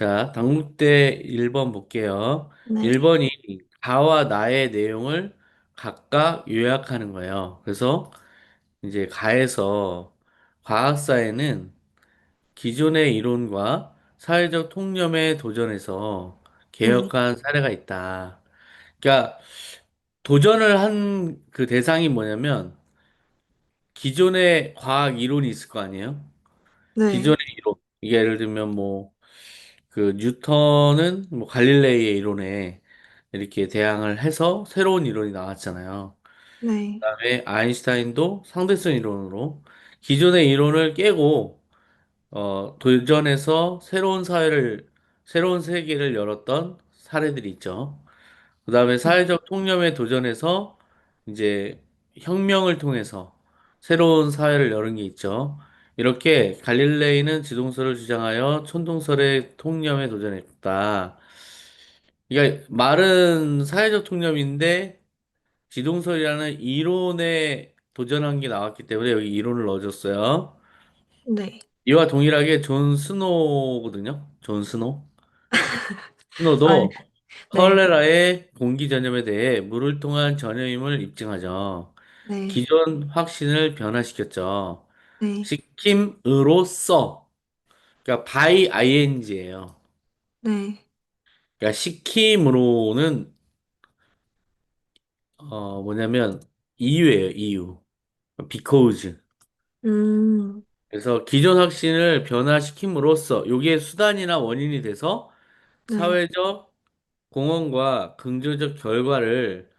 자, 당국대 1번 볼게요. 네, 1번이 가와 나의 내용을 각각 요약하는 거예요. 그래서 이제 가에서 과학사에는 기존의 이론과 사회적 통념에 도전해서 네, 개혁한 사례가 있다. 그러니까 도전을 한 그 대상이 뭐냐면 기존의 과학 이론이 있을 거 아니에요? 기존의 네, 이론. 이게 예를 들면 뭐 그 뉴턴은 뭐 갈릴레이의 이론에 이렇게 대항을 해서 새로운 이론이 나왔잖아요. 네, 그다음에 아인슈타인도 상대성 이론으로 기존의 이론을 깨고 도전해서 새로운 세계를 열었던 사례들이 있죠. 그다음에 네, 사회적 통념에 도전해서 이제 혁명을 통해서 새로운 사회를 여는 게 있죠. 이렇게 갈릴레이는 지동설을 주장하여 천동설의 통념에 도전했다. 그러니까 말은 사회적 통념인데 지동설이라는 이론에 도전한 게 나왔기 때문에 여기 이론을 넣어줬어요. 네, 이와 동일하게 존 스노거든요. 존 스노. 아, 스노도 네, 컬레라의 공기 전염에 대해 물을 통한 전염임을 입증하죠. 네, 기존 확신을 변화시켰죠. 네, 시킴으로써, 그러니까 by ing예요. 네, 그러니까 시킴으로는 뭐냐면 이유예요, 이유. because. 음, 그래서 기존 확신을 변화시킴으로써 이게 수단이나 원인이 돼서 네, 사회적 공헌과 긍정적 결과를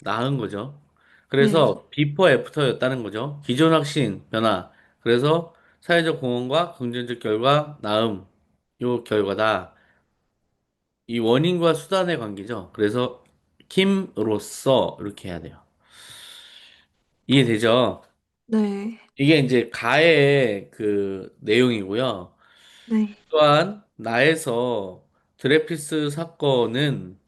낳은 거죠. 네, 그래서 비포 애프터였다는 거죠. 기존 확신 변화. 그래서 사회적 공헌과 긍정적 결과 낳음. 요 결과다. 이 원인과 수단의 관계죠. 그래서 킴으로써 이렇게 해야 돼요. 이해되죠? 네, 이게 이제 가의 그 내용이고요. 네, 또한 나에서 드레피스 사건은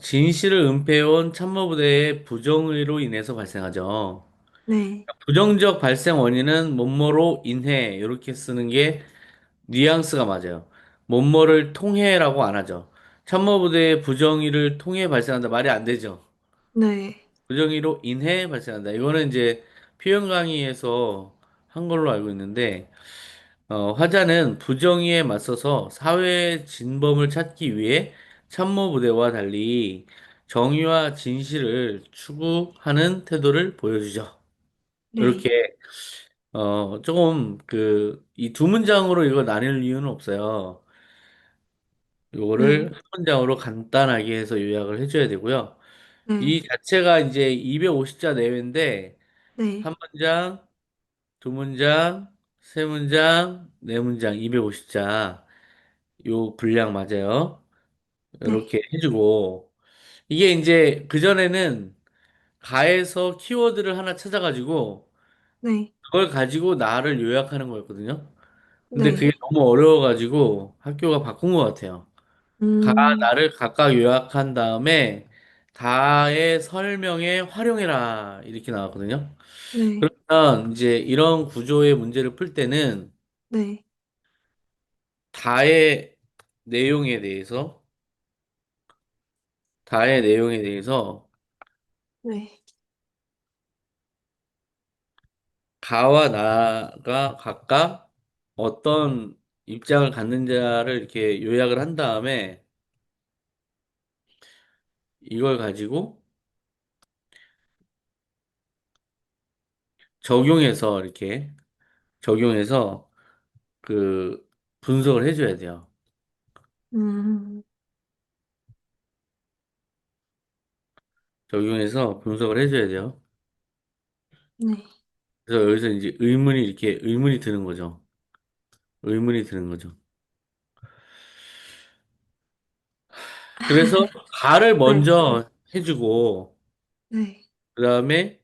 진실을 은폐해온 참모부대의 부정의로 인해서 발생하죠. 네, 부정적 발생 원인은 뭐뭐로 인해 이렇게 쓰는 게 뉘앙스가 맞아요. 뭐뭐를 통해라고 안 하죠. 참모부대의 부정의를 통해 발생한다 말이 안 되죠. 네, 부정의로 인해 발생한다. 이거는 이제 표현 강의에서 한 걸로 알고 있는데 화자는 부정의에 맞서서 사회의 진범을 찾기 위해 참모부대와 달리 정의와 진실을 추구하는 태도를 보여주죠. 네, 이렇게 조금 이 두 문장으로 이걸 나눌 이유는 없어요. 네, 이거를 한 문장으로 간단하게 해서 요약을 해줘야 되고요. 네, 이 자체가 이제 250자 내외인데 네, 한 문장, 두 문장, 세 문장, 네 문장 250자 요 분량 맞아요. 네, 이렇게 해주고 이게 이제 그전에는 가에서 키워드를 하나 찾아가지고 네, 그걸 가지고 나를 요약하는 거였거든요. 근데 그게 네, 너무 어려워가지고 학교가 바꾼 것 같아요. 가, 음, 나를 각각 요약한 다음에 다의 설명에 활용해라 이렇게 나왔거든요. 네, 그러면 이제 이런 구조의 문제를 풀 때는 네, 다의 내용에 대해서 다의 내용에 대해서 네, 가와 나가 각각 어떤 입장을 갖는지를 이렇게 요약을 한 다음에 이걸 가지고 적용해서 이렇게 적용해서 그 분석을 해줘야 돼요. 음, 적용해서 분석을 해줘야 돼요. 네, 그래서 여기서 이제 의문이 드는 거죠. 의문이 드는 거죠. 그래서 가를 네, 먼저 해주고 네, 그 다음에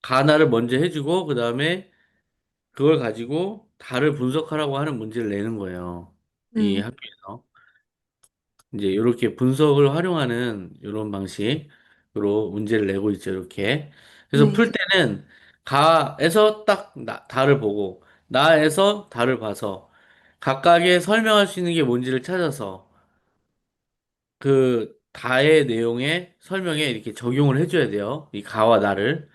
가나를 먼저 해주고 그 다음에 그걸 가지고 달을 분석하라고 하는 문제를 내는 거예요. 이 네, 학교에서. 이제 이렇게 분석을 활용하는 이런 방식으로 문제를 내고 있죠. 이렇게. 그래서 네, 풀 때는 가에서 딱 달을 보고 나에서 달을 봐서 각각의 설명할 수 있는 게 뭔지를 찾아서 그 가의 내용에 설명에 이렇게 적용을 해줘야 돼요. 이 가와 나를.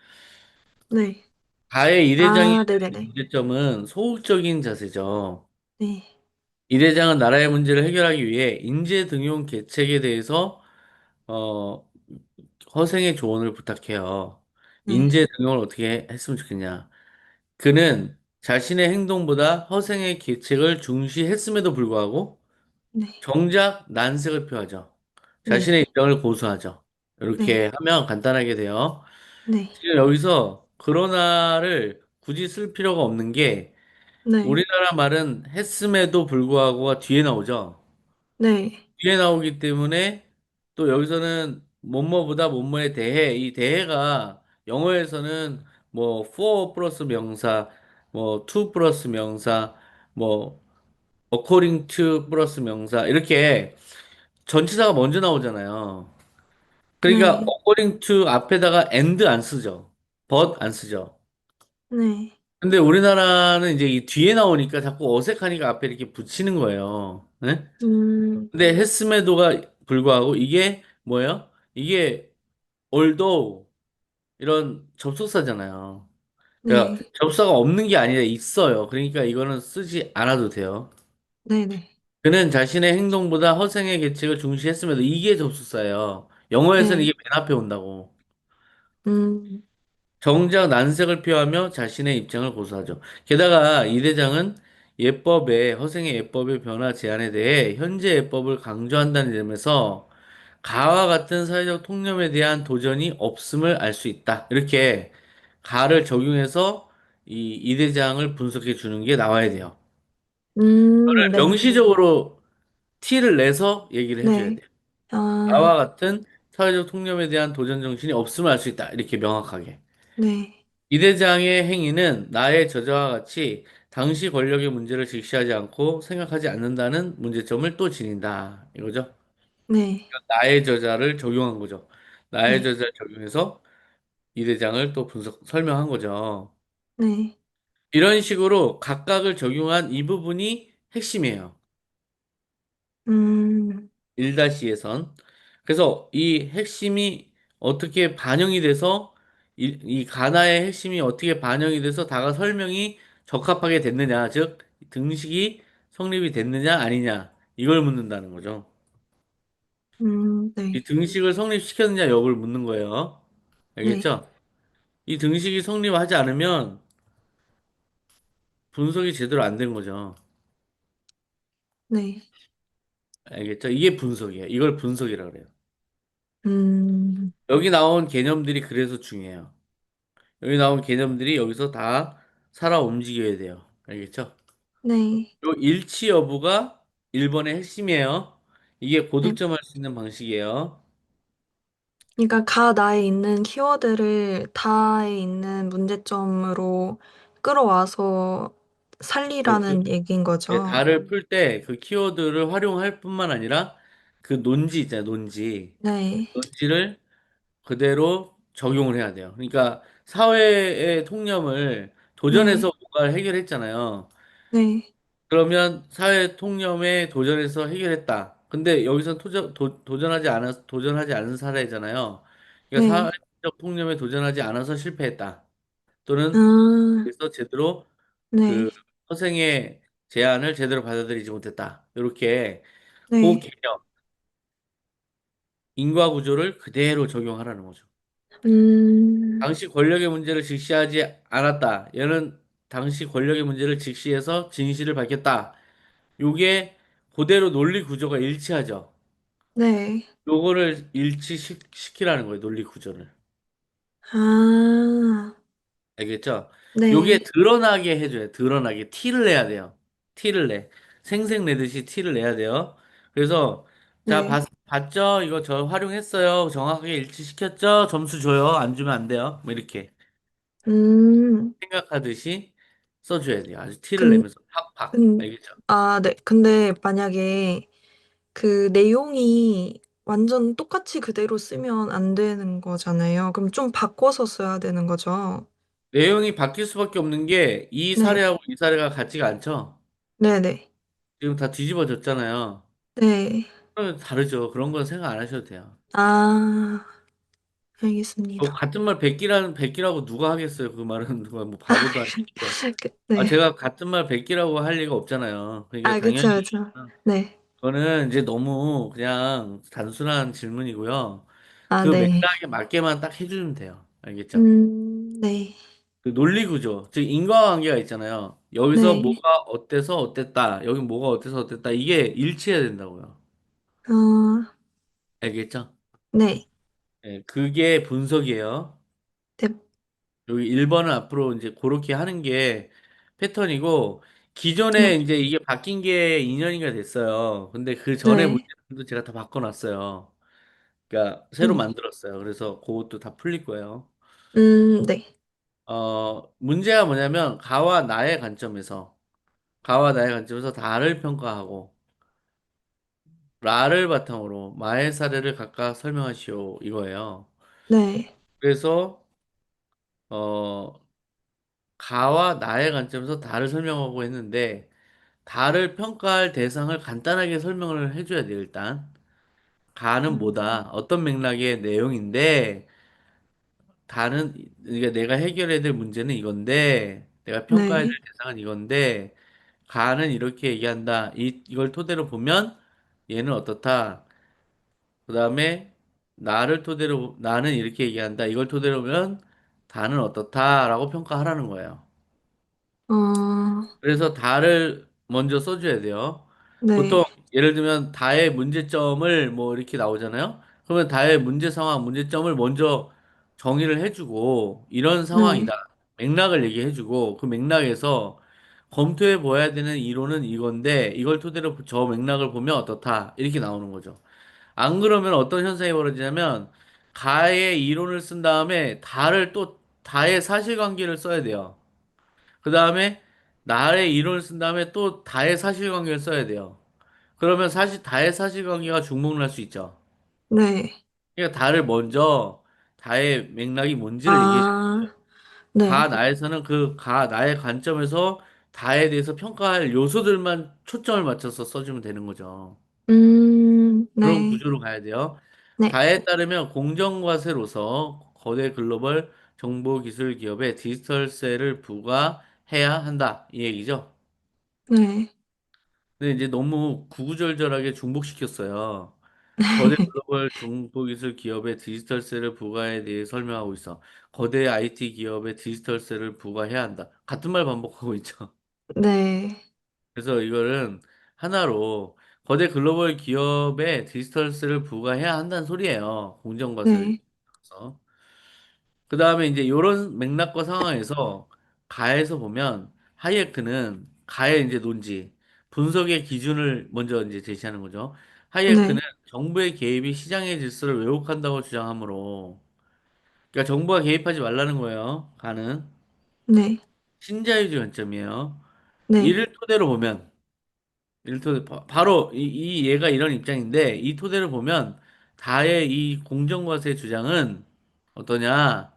네. 가의 일회장의 아, 네네네. 문제점은 소극적인 자세죠. 네. 일회장은 나라의 문제를 해결하기 위해 인재 등용 계책에 대해서 어, 허생의 조언을 부탁해요. 네. 인재 등용을 어떻게 했으면 좋겠냐. 그는 자신의 행동보다 허생의 계책을 중시했음에도 불구하고 네. 정작 난색을 표하죠. 자신의 네. 입장을 고수하죠. 이렇게 네. 하면 간단하게 돼요. 네. 지금 여기서 그러나를 굳이 쓸 필요가 없는 게 네. 우리나라 말은 했음에도 불구하고가 뒤에 나오죠. 네. 뒤에 나오기 때문에 또 여기서는 뭐뭐보다 뭐뭐에 대해 이 대해가 영어에서는 뭐 for 플러스 명사, 뭐 to 플러스 명사, 뭐 according to 플러스 명사 이렇게 전치사가 먼저 나오잖아요. 그러니까 네. according to 앞에다가 and 안 쓰죠. but 안 쓰죠. 네. 근데 우리나라는 이제 이 뒤에 나오니까 자꾸 어색하니까 앞에 이렇게 붙이는 거예요. 네? 음, 근데 했음에도가 불구하고 이게 뭐예요? 이게 although 이런 접속사잖아요. 그러니까 네. 접사가 없는 게 아니라 있어요. 그러니까 이거는 쓰지 않아도 돼요. 네네. 그는 자신의 행동보다 허생의 계책을 중시했음에도 이게 접속사예요. 영어에서는 이게 네. 맨 앞에 온다고. 음, 정작 난색을 표하며 자신의 입장을 고수하죠. 게다가 이 대장은 예법의 허생의 예법의 변화 제한에 대해 현재 예법을 강조한다는 점에서 가와 같은 사회적 통념에 대한 도전이 없음을 알 수 있다. 이렇게 가를 적용해서 이 대장을 분석해 주는 게 나와야 돼요. 네. 명시적으로 티를 내서 얘기를 해줘야 네. 돼요. 가와 아, 같은 사회적 통념에 대한 도전 정신이 없음을 알 수 있다. 이렇게 명확하게. 네. 이 대장의 행위는 나의 저자와 같이 당시 권력의 문제를 직시하지 않고 생각하지 않는다는 문제점을 또 지닌다. 이거죠. 네. 나의 저자를 적용한 거죠. 나의 네. 저자를 적용해서 이 대장을 또 분석, 설명한 거죠. 네. 이런 식으로 각각을 적용한 이 부분이 핵심이에요. 음, 1-2에선. 그래서 이 핵심이 어떻게 반영이 돼서 이 가나의 핵심이 어떻게 반영이 돼서 다가 설명이 적합하게 됐느냐, 즉 등식이 성립이 됐느냐 아니냐 이걸 묻는다는 거죠. 이 네. 등식을 성립시켰느냐 여부를 묻는 거예요. 네. 알겠죠? 이 등식이 성립하지 않으면 분석이 제대로 안 된 거죠. 네. 알겠죠? 이게 분석이에요. 이걸 분석이라고 그래요. 음, 여기 나온 개념들이 그래서 중요해요. 여기 나온 개념들이 여기서 다 살아 움직여야 돼요. 알겠죠? 네. 요 일치 여부가 1번의 핵심이에요. 이게 네. 고득점 할 수 있는 방식이에요. 그러니까 가 나에 있는 키워드를 다에 있는 문제점으로 끌어와서 그렇죠. 살리라는 얘기인 예, 거죠. 달을 풀 때 그 키워드를 활용할 뿐만 아니라 그 논지 있잖아요. 논지. 네. 논지를 그대로 적용을 해야 돼요. 그러니까 사회의 통념을 도전해서 네. 뭔가를 해결했잖아요. 네. 그러면 사회 통념에 도전해서 해결했다. 근데 여기서 도전하지 않은 사례잖아요. 그러니까 네. 사회적 통념에 도전하지 않아서 실패했다. 또는 아, 그래서 제대로 그 네. 선생의 제안을 제대로 받아들이지 못했다. 이렇게 그 네. 개념, 인과 구조를 그대로 적용하라는 거죠. 음, 당시 권력의 문제를 직시하지 않았다. 얘는 당시 권력의 문제를 직시해서 진실을 밝혔다. 요게 그대로 논리 구조가 일치하죠. 네. 요거를 일치시키라는 거예요, 논리 구조를. 아, 알겠죠? 요게 네. 드러나게 해줘요. 드러나게. 티를 내야 돼요. 티를 내. 생색 내듯이 티를 내야 돼요. 그래서, 자, 네. 봤죠? 이거 저 활용했어요. 정확하게 일치시켰죠? 점수 줘요. 안 주면 안 돼요. 뭐 이렇게 음, 생각하듯이 써줘야 돼요. 아주 티를 근, 내면서 팍팍. 근, 알겠죠? 네. 근데 만약에 그 내용이 완전 똑같이 그대로 쓰면 안 되는 거잖아요. 그럼 좀 바꿔서 써야 되는 거죠. 내용이 바뀔 수밖에 없는 게 이 네. 사례하고 이 사례가 같지가 않죠? 네네. 지금 다 뒤집어졌잖아요. 네. 그러면 다르죠. 그런 건 생각 안 하셔도 돼요. 아, 뭐 알겠습니다. 같은 말 백기라고 누가 하겠어요? 그 말은 누가 뭐 바보도 아니고. 아, 네. 제가 같은 말 백기라고 할 리가 없잖아요. 그러니까 아, 그쵸, 당연히 그쵸. 네. 그거는 이제 너무 그냥 단순한 질문이고요. 아, 그 네. 맥락에 맞게만 딱 해주면 돼요. 알겠죠? 네. 그 논리 구조, 즉 인과관계가 있잖아요. 여기서 네. 뭐가 어때서 어땠다. 여기 뭐가 어때서 어땠다. 이게 일치해야 된다고요. 어, 알겠죠? 네. 예, 그게 분석이에요. 네. 여기 1번은 앞으로 이제 그렇게 하는 게 패턴이고, 기존에 네. 이제 이게 바뀐 게 2년이가 됐어요. 근데 그 전에 네. 문제도 제가 다 바꿔놨어요. 그러니까 새로 음, 만들었어요. 그래서 그것도 다 풀릴 거예요. 네. 문제가 뭐냐면 가와 나의 관점에서 다를 평가하고 라를 바탕으로 마의 사례를 각각 설명하시오 이거예요. 네. 그래서 어, 가와 나의 관점에서 다를 설명하고 했는데 다를 평가할 대상을 간단하게 설명을 해줘야 돼요, 일단. 가는 뭐다, 어떤 맥락의 내용인데 다는 그러니까 내가 해결해야 될 문제는 이건데 내가 평가해야 될 네. 대상은 이건데 가는 이렇게 얘기한다. 이걸 토대로 보면 얘는 어떻다. 그다음에 나는 이렇게 얘기한다. 이걸 토대로 보면 다는 어떻다라고 평가하라는 거예요. 어, 그래서 다를 먼저 써줘야 돼요. 보통 네. 예를 들면 다의 문제점을 뭐 이렇게 나오잖아요. 그러면 다의 문제 상황, 문제점을 먼저 정의를 해주고 이런 네. 상황이다. 맥락을 얘기해주고 그 맥락에서 검토해 보아야 되는 이론은 이건데 이걸 토대로 저 맥락을 보면 어떻다. 이렇게 나오는 거죠. 안 그러면 어떤 현상이 벌어지냐면 가의 이론을 쓴 다음에 다의 사실관계를 써야 돼요. 그 다음에 나의 이론을 쓴 다음에 또 다의 사실관계를 써야 돼요. 그러면 사실 다의 사실관계가 중복날 수 있죠. 네. 그러니까 다의 맥락이 뭔지를 얘기해 줘. 아, 가 네. 나에서는 그 가 나의 관점에서 다에 대해서 평가할 요소들만 초점을 맞춰서 써주면 되는 거죠. 그런 네. 구조로 가야 돼요. 네. 가에 따르면 공정과세로서 거대 글로벌 정보기술 기업에 디지털세를 부과해야 한다. 이 얘기죠. 네. 근데 이제 너무 구구절절하게 중복시켰어요. 거대 글로벌 정보기술 기업에 디지털세를 부과에 대해 설명하고 있어. 거대 IT 기업에 디지털세를 부과해야 한다. 같은 말 반복하고 있죠. 네. 그래서 이거는 하나로 거대 글로벌 기업에 디지털세를 부과해야 한다는 소리예요. 공정과세를 네. 위해서. 그 다음에 이제 이런 맥락과 상황에서 가에서 보면 하이에크는 가의 이제 논지, 분석의 기준을 먼저 이제 제시하는 거죠. 하이에크는 네. 정부의 개입이 시장의 질서를 왜곡한다고 주장하므로, 그러니까 정부가 개입하지 말라는 거예요. 가는 네. 신자유주의 관점이에요. 네. 이를 토대로 보면 바로 이 얘가 이런 입장인데 이 토대로 보면 다의 이 공정과세 주장은 어떠냐?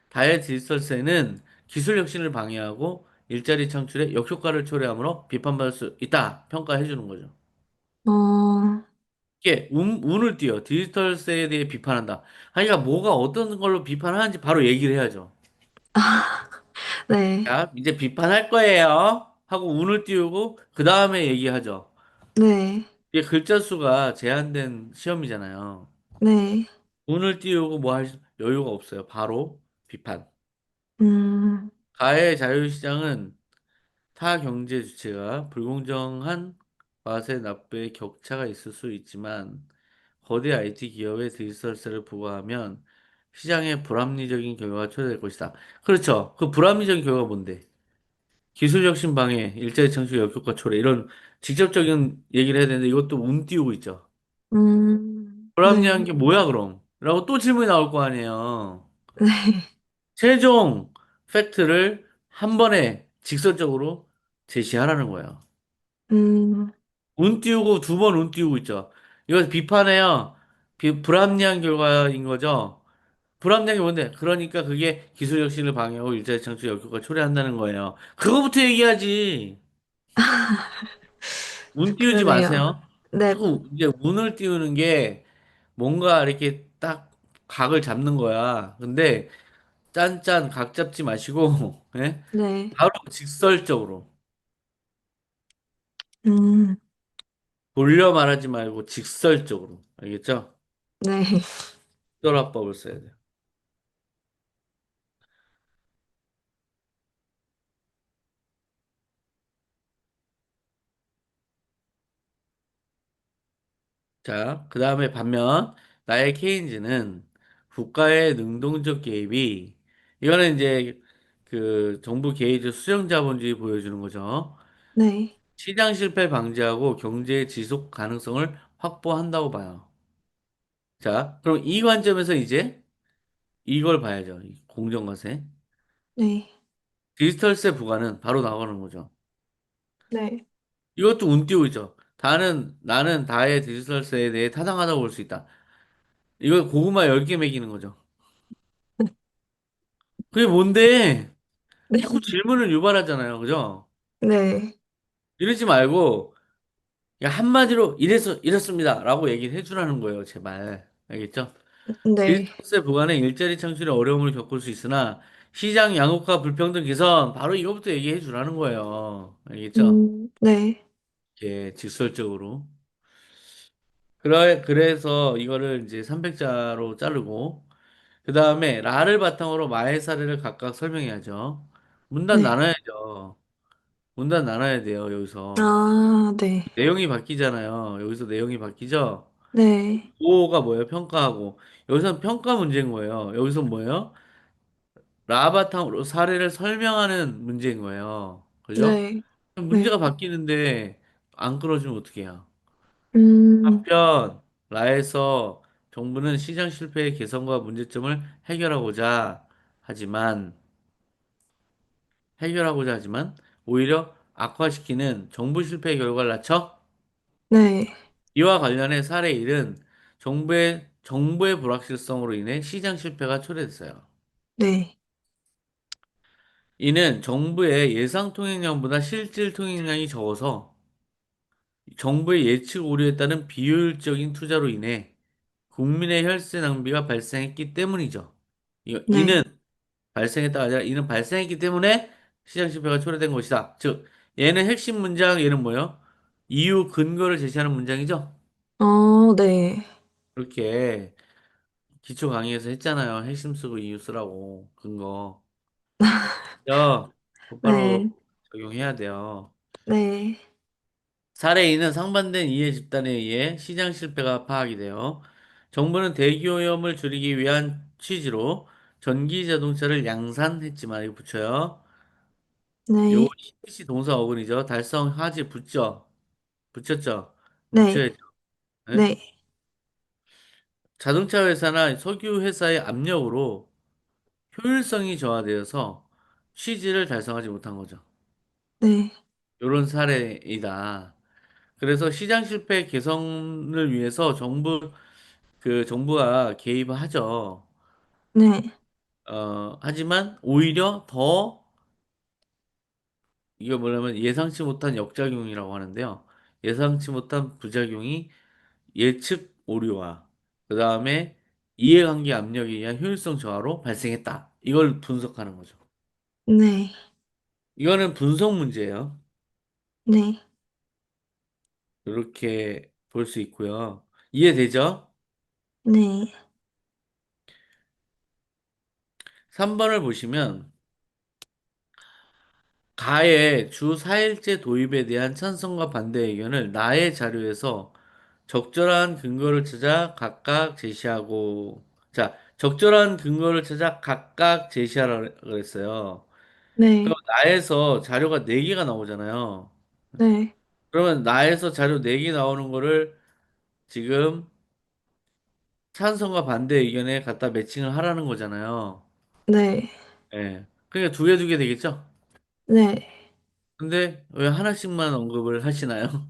다의 디지털세는 기술 혁신을 방해하고 일자리 창출에 역효과를 초래하므로 비판받을 수 있다. 평가해 주는 거죠. 어, 이게 운을 띄어 디지털세에 대해 비판한다. 그러니까 뭐가 어떤 걸로 비판하는지 바로 얘기를 해야죠. 네. 자, 이제 비판할 거예요. 하고 운을 띄우고 그 다음에 얘기하죠. 네. 이게 글자 수가 제한된 시험이잖아요. 네. 운을 띄우고 뭐 할 여유가 없어요. 바로 비판. 음, 가해 자유시장은 타 경제 주체가 불공정한 과세 납부의 격차가 있을 수 있지만 거대 IT 기업의 디지털세를 부과하면 시장에 불합리적인 결과가 초래될 것이다. 그렇죠. 그 불합리적인 결과가 뭔데? 기술 혁신 방해, 일자리 창출 역효과 초래 이런 직접적인 얘기를 해야 되는데 이것도 운 띄우고 있죠. 불합리한 네. 게 뭐야 그럼? 라고 또 질문이 나올 거 아니에요. 네. 최종 팩트를 한 번에 직설적으로 제시하라는 거예요. 음, 운 띄우고 두 번 운 띄우고 있죠. 이거 비판해요. 불합리한 결과인 거죠. 불합리한 게 뭔데? 그러니까 그게 기술 혁신을 방해하고 일자리 창출 역효과 초래한다는 거예요. 그거부터 얘기하지. 운 띄우지 그러네요. 마세요. 네, 자꾸 이제 운을 띄우는 게 뭔가 이렇게 딱 각을 잡는 거야. 근데 짠짠 각 잡지 마시고, 예? 네, 바로 직설적으로 음, 돌려 말하지 말고 직설적으로. 알겠죠? 네, 직설화법을 써야 돼요. 자, 그 다음에 반면 나의 케인즈는 국가의 능동적 개입이 이거는 이제 그 정부 개입의 수령자본주의 보여주는 거죠. 네, 시장 실패 방지하고 경제의 지속 가능성을 확보한다고 봐요. 자, 그럼 이 관점에서 이제 이걸 봐야죠. 이 공정과세. 네, 디지털세 부과는 바로 나오는 거죠. 네, 이것도 운 띄우죠. 나는 다의 디지털세에 대해 타당하다고 볼 수 있다. 이거 고구마 10개 먹이는 거죠. 그게 뭔데? 네, 자꾸 질문을 유발하잖아요. 그죠? 네, 이러지 말고, 야, 한마디로 이랬습니다. 라고 얘기를 해주라는 거예요. 제발. 알겠죠? 네, 디지털세 부과는 일자리 창출에 어려움을 겪을 수 있으나, 시장 양극화 불평등 개선, 바로 이거부터 얘기해 주라는 거예요. 알겠죠? 네, 예, 직설적으로. 그래서 이거를 이제 300자로 자르고, 그 다음에 라를 바탕으로 마의 사례를 각각 설명해야죠. 문단 네, 나눠야죠. 문단 나눠야 돼요, 여기서. 아, 네, 내용이 바뀌잖아요. 여기서 내용이 바뀌죠? 네, 보호가 뭐예요? 평가하고. 여기서는 평가 문제인 거예요. 여기서 뭐예요? 라 바탕으로 사례를 설명하는 문제인 거예요. 그죠? 네, 문제가 네, 바뀌는데 안 끌어주면 어떡해요? 음, 한편 라에서 정부는 시장 실패의 개선과 문제점을 하지만 해결하고자 하지만 오히려 악화시키는 정부 실패의 결과를 낮춰 네, 이와 관련해 사례 1은 정부의 불확실성으로 인해 시장 실패가 초래됐어요. 네, 이는 정부의 예상 통행량보다 실질 통행량이 적어서 정부의 예측 오류에 따른 비효율적인 투자로 인해 국민의 혈세 낭비가 발생했기 때문이죠. 네, 이는 발생했다가 아니라 이는 발생했기 때문에 시장 실패가 초래된 것이다. 즉, 얘는 핵심 문장, 얘는 뭐예요? 이유 근거를 제시하는 문장이죠. 네, 그렇게 기초 강의에서 했잖아요. 핵심 쓰고 이유 쓰라고 근거. 야, 네, 곧바로 적용해야 돼요. 네, 사례 2는 상반된 이해 집단에 의해 시장 실패가 파악이 돼요. 정부는 대기오염을 줄이기 위한 취지로 전기 자동차를 양산했지만 이거 붙여요. 요거 네, CC 동사 어근이죠. 달성하지 붙였죠. 네, 붙여야죠. 네? 네, 자동차 회사나 석유 회사의 압력으로 효율성이 저하되어서 취지를 달성하지 못한 거죠. 네, 이런 사례이다. 그래서 시장 실패 개선을 위해서 정부가 개입을 하죠. 네, 하지만 오히려 더 이게 뭐냐면 예상치 못한 역작용이라고 하는데요. 예상치 못한 부작용이 예측 오류와 그 다음에 이해관계 압력에 의한 효율성 저하로 발생했다. 이걸 분석하는 거죠. 네, 이거는 분석 문제예요. 네, 이렇게 볼 수 있고요. 이해되죠? 네, 3번을 보시면 가의 주 4일제 도입에 대한 찬성과 반대 의견을 나의 자료에서 적절한 근거를 찾아 각각 제시하고 자, 적절한 근거를 찾아 각각 제시하라 그랬어요. 그럼 네, 나에서 자료가 4개가 나오잖아요. 네, 그러면 나에서 자료 4개 나오는 거를 지금 찬성과 반대 의견에 갖다 매칭을 하라는 거잖아요. 네, 예. 그러니까 두 개 되겠죠? 네. 근데 왜 하나씩만 언급을 하시나요?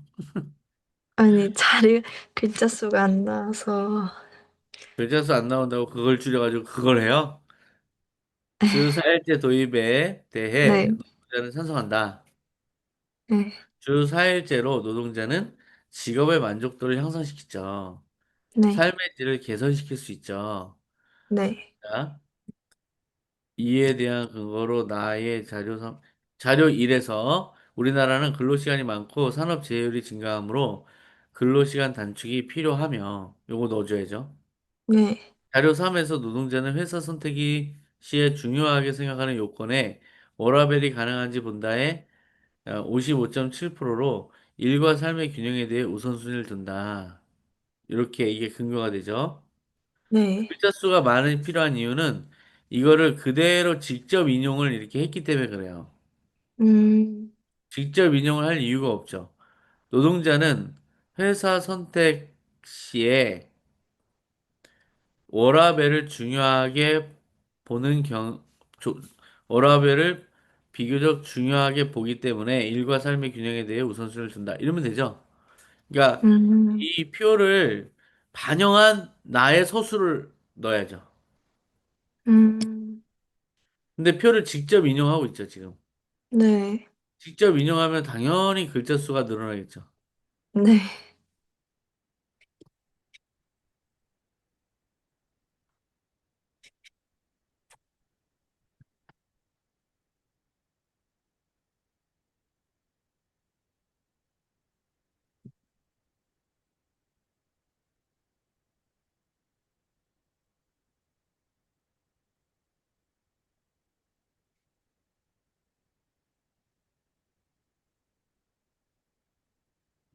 아니, 글자 수가 안 나와서. 글자수 안 나온다고 그걸 줄여가지고 그걸 해요? 주 4일제 도입에 대해 네, 노동자는 찬성한다. 네, 주 4일제로 노동자는 직업의 만족도를 향상시키죠. 네, 삶의 질을 개선시킬 수 있죠. 네, 자, 이에 대한 근거로 자료 1에서 우리나라는 근로시간이 많고 산업 재해율이 증가하므로 근로시간 단축이 필요하며 요거 넣어줘야죠. 네, 자료 3에서 노동자는 회사 선택이 시에 중요하게 생각하는 요건에 워라밸이 가능한지 본다에 55.7%로 일과 삶의 균형에 대해 우선순위를 둔다. 이렇게 이게 근거가 되죠. 네, 글자 수가 많이 필요한 이유는 이거를 그대로 직접 인용을 이렇게 했기 때문에 그래요. 음, 직접 인용을 할 이유가 없죠. 노동자는 회사 선택 시에 워라밸을 중요하게 보는 조- 워라밸을 비교적 중요하게 보기 때문에 일과 삶의 균형에 대해 우선순위를 둔다. 이러면 되죠. 그러니까 음, 이 표를 반영한 나의 서술을 넣어야죠. 음, 근데 표를 직접 인용하고 있죠, 지금. 네, 직접 인용하면 당연히 글자 수가 늘어나겠죠. 네,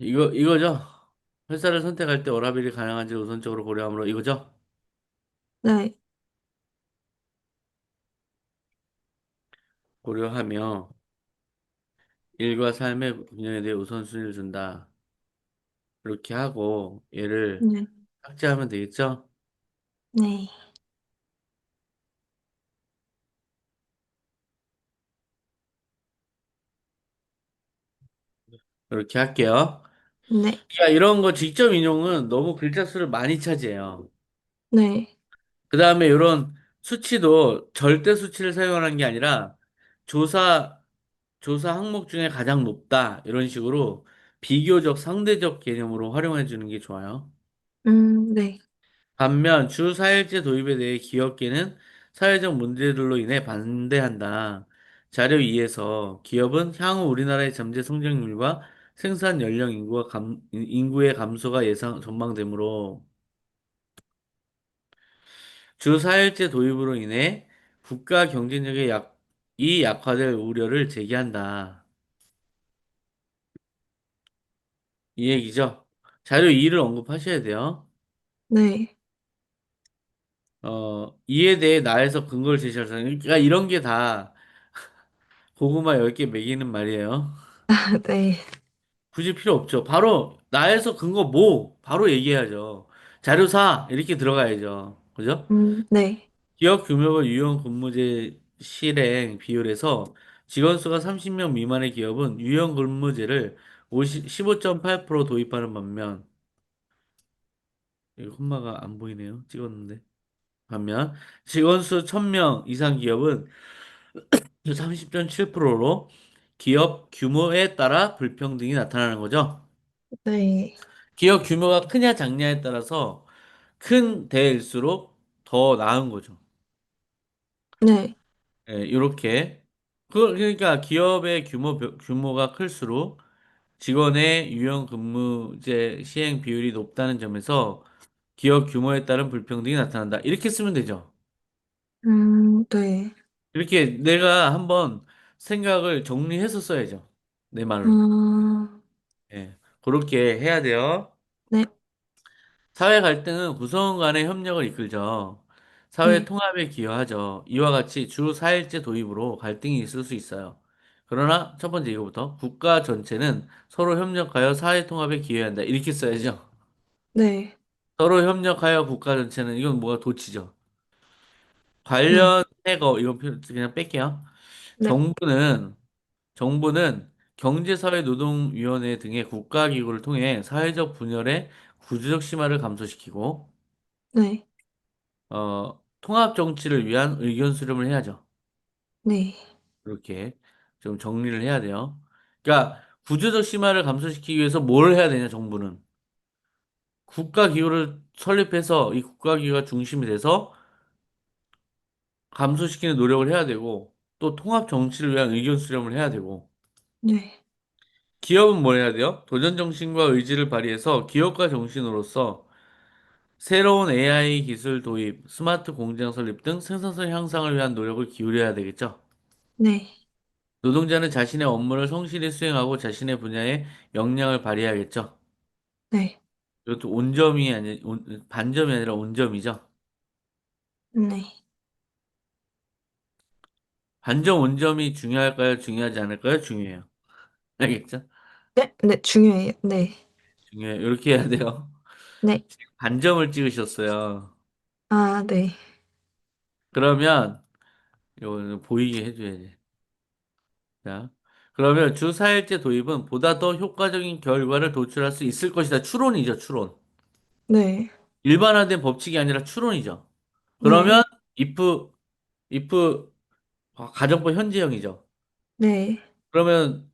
이거죠. 회사를 선택할 때 워라밸이 가능한지 우선적으로 고려하므로 이거죠. 네, 고려하며 일과 삶의 균형에 대해 우선순위를 준다. 이렇게 하고 얘를 네, 삭제하면 되겠죠? 네, 이렇게 할게요. 네, 그러니까 이런 거 직접 인용은 너무 글자 수를 많이 차지해요. 네, 그 다음에 이런 수치도 절대 수치를 사용하는 게 아니라 조사, 조사 항목 중에 가장 높다. 이런 식으로 비교적 상대적 개념으로 활용해 주는 게 좋아요. 네, 반면 주 4일제 도입에 대해 기업계는 사회적 문제들로 인해 반대한다. 자료 2에서 기업은 향후 우리나라의 잠재 성장률과 생산 연령 인구의 감소가 전망되므로 주 4일제 도입으로 인해 국가 경쟁력의 이 약화될 우려를 제기한다. 이 얘기죠. 자료 2를 언급하셔야 돼요. 네, 이에 대해 나에서 근거를 제시할 수 있는, 그러니까 이런 게 다 고구마 10개 먹이는 말이에요. 네, 굳이 필요 없죠. 바로 나에서 근거 뭐? 바로 얘기해야죠. 자료 사 이렇게 들어가야죠. 그죠? 네, 기업 규모별 유형 근무제 실행 비율에서 직원 수가 30명 미만의 기업은 유형 근무제를 15.8% 도입하는 반면 이거 콤마가 안 보이네요. 찍었는데. 반면 직원 수 1000명 이상 기업은 30.7%로 기업 규모에 따라 불평등이 나타나는 거죠. 네, 기업 규모가 크냐 작냐에 따라서 큰 데일수록 더 나은 거죠. 네, 예, 이렇게. 그러니까 기업의 규모가 클수록 직원의 유형 근무제 시행 비율이 높다는 점에서 기업 규모에 따른 불평등이 나타난다. 이렇게 쓰면 되죠. 네, 이렇게 내가 한번 생각을 정리해서 써야죠. 내 말로. 아, 예. 그렇게 해야 돼요. 네, 사회 갈등은 구성원 간의 협력을 이끌죠. 사회 네, 통합에 기여하죠. 이와 같이 주 4일제 도입으로 갈등이 있을 수 있어요. 그러나 첫 번째 이거부터 국가 전체는 서로 협력하여 사회 통합에 기여한다. 이렇게 써야죠. 네, 서로 협력하여 국가 전체는 이건 뭐가 도치죠. 네, 관련 해거 이건 그냥 뺄게요. 네, 정부는 정부는 경제사회노동위원회 등의 국가기구를 통해 사회적 분열의 구조적 심화를 감소시키고 네, 통합 정치를 위한 의견 수렴을 해야죠. 네, 이렇게 좀 정리를 해야 돼요. 그러니까 구조적 심화를 감소시키기 위해서 뭘 해야 되냐, 정부는. 국가기구를 설립해서 이 국가기구가 중심이 돼서 감소시키는 노력을 해야 되고, 또 통합 정치를 위한 의견 수렴을 해야 되고, 네, 기업은 뭘 해야 돼요? 도전 정신과 의지를 발휘해서 기업가 정신으로서 새로운 AI 기술 도입, 스마트 공장 설립 등 생산성 향상을 위한 노력을 기울여야 되겠죠. 네, 노동자는 자신의 업무를 성실히 수행하고 자신의 분야에 역량을 발휘해야겠죠. 네, 이것도 온점이 아니, 반점이 아니라 온점이죠. 네. 반점, 온점이 중요할까요? 중요하지 않을까요? 중요해요. 알겠죠? 네, 네, 중요해요. 네, 중요해요. 이렇게 해야 돼요. 네. 반점을 찍으셨어요. 아, 네, 그러면 이거 보이게 해줘야지. 자, 그러면 주 4일제 도입은 보다 더 효과적인 결과를 도출할 수 있을 것이다. 추론이죠, 추론. 네, 일반화된 법칙이 아니라 추론이죠. 그러면 네, if, if 가정법 현재형이죠. 네, 그러면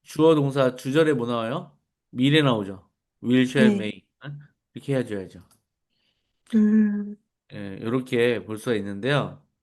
주어 동사 주절에 뭐 나와요? 미래 나오죠. will, shall, 네. may. 응? 이렇게 해줘야죠. 음, 예, 이렇게 볼 수가 있는데요.